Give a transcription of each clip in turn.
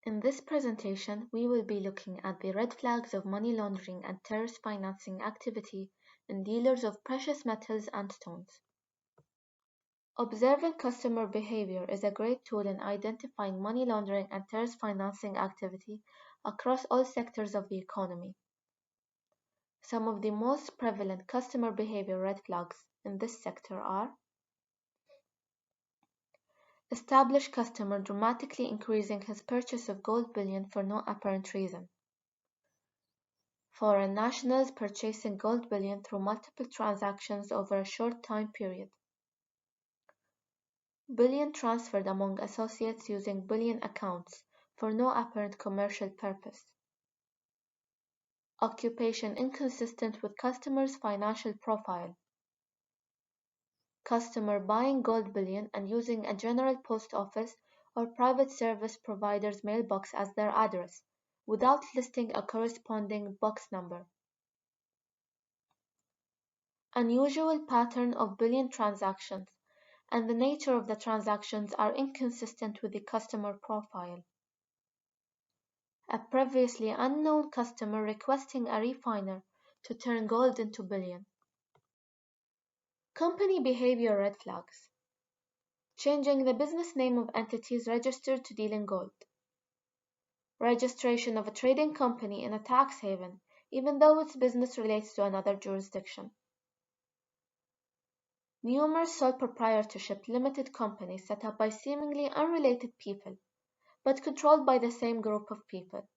In this presentation, we will be looking at the red flags of money laundering and terrorist financing activity in dealers of precious metals and stones. Observing customer behavior is a great tool in identifying money laundering and terrorist financing activity across all sectors of the economy. Some of the most prevalent customer behavior red flags in this sector are: established customer dramatically increasing his purchase of gold bullion for no apparent reason. Foreign nationals purchasing gold bullion through multiple transactions over a short time period. Bullion transferred among associates using bullion accounts for no apparent commercial purpose. Occupation inconsistent with customer's financial profile. Customer buying gold bullion and using a general post office or private service provider's mailbox as their address, without listing a corresponding box number. Unusual pattern of bullion transactions, and the nature of the transactions are inconsistent with the customer profile. A previously unknown customer requesting a refiner to turn gold into bullion. Company behavior red flags. Changing the business name of entities registered to deal in gold. Registration of a trading company in a tax haven, even though its business relates to another jurisdiction. Numerous sole proprietorship limited companies set up by seemingly unrelated people, but controlled by the same group of people.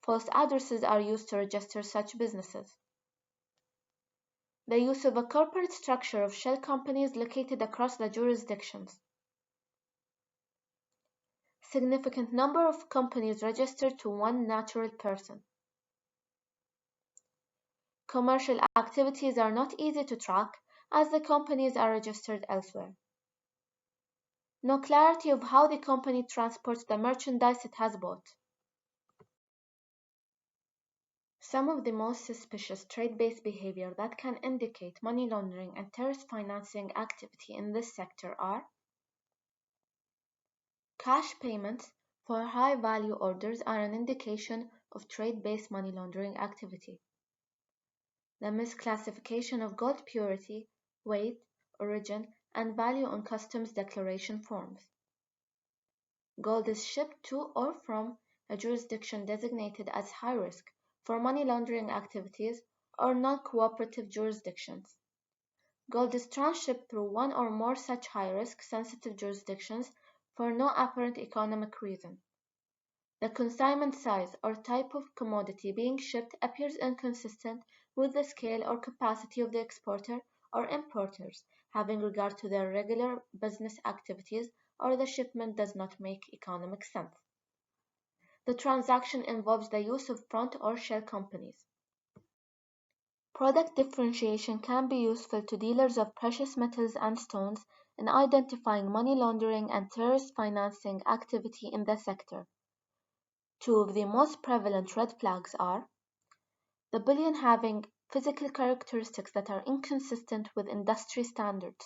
False addresses are used to register such businesses. The use of a corporate structure of shell companies located across the jurisdictions. Significant number of companies registered to one natural person. Commercial activities are not easy to track as the companies are registered elsewhere. No clarity of how the company transports the merchandise it has bought. Some of the most suspicious trade-based behavior that can indicate money laundering and terrorist financing activity in this sector are: cash payments for high-value orders are an indication of trade-based money laundering activity. The misclassification of gold purity, weight, origin, and value on customs declaration forms. Gold is shipped to or from a jurisdiction designated as high risk for money laundering activities or non-cooperative jurisdictions. Gold is transshipped through one or more such high-risk sensitive jurisdictions for no apparent economic reason. The consignment size or type of commodity being shipped appears inconsistent with the scale or capacity of the exporter or importers, having regard to their regular business activities, or the shipment does not make economic sense. The transaction involves the use of front or shell companies. Product differentiation can be useful to dealers of precious metals and stones in identifying money laundering and terrorist financing activity in the sector. Two of the most prevalent red flags are: the bullion having physical characteristics that are inconsistent with industry standards.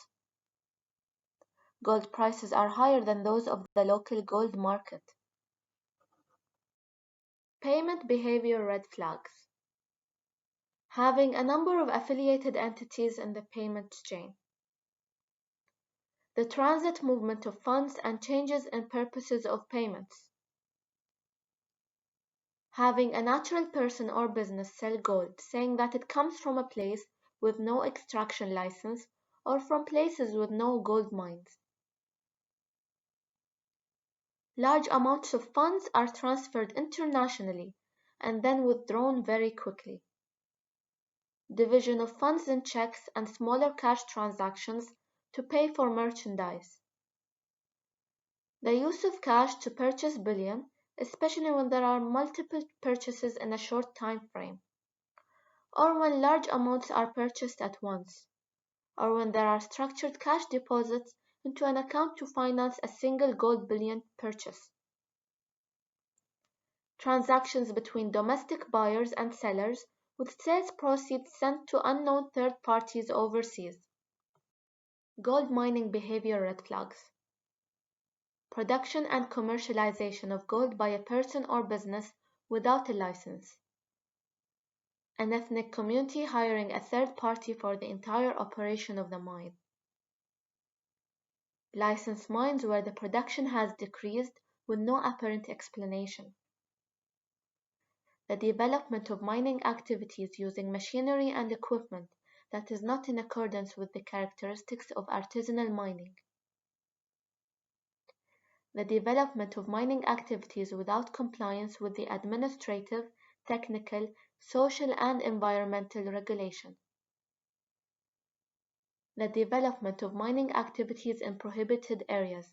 Gold prices are higher than those of the local gold market. Payment behavior red flags. Having a number of affiliated entities in the payment chain. The transit movement of funds and changes in purposes of payments. Having a natural person or business sell gold, saying that it comes from a place with no extraction license or from places with no gold mines. Large amounts of funds are transferred internationally and then withdrawn very quickly. Division of funds in checks and smaller cash transactions to pay for merchandise. The use of cash to purchase bullion, especially when there are multiple purchases in a short time frame, or when large amounts are purchased at once, or when there are structured cash deposits into an account to finance a single gold bullion purchase. Transactions between domestic buyers and sellers with sales proceeds sent to unknown third parties overseas. Gold mining behavior red flags. production and commercialization of gold by a person or business without a license, an ethnic community hiring a third party for the entire operation of the mine, licensed mines where the production has decreased with no apparent explanation, the development of mining activities using machinery and equipment that is not in accordance with the characteristics of artisanal mining, the development of mining activities without compliance with the administrative, technical, social and environmental regulation, the development of mining activities in prohibited areas,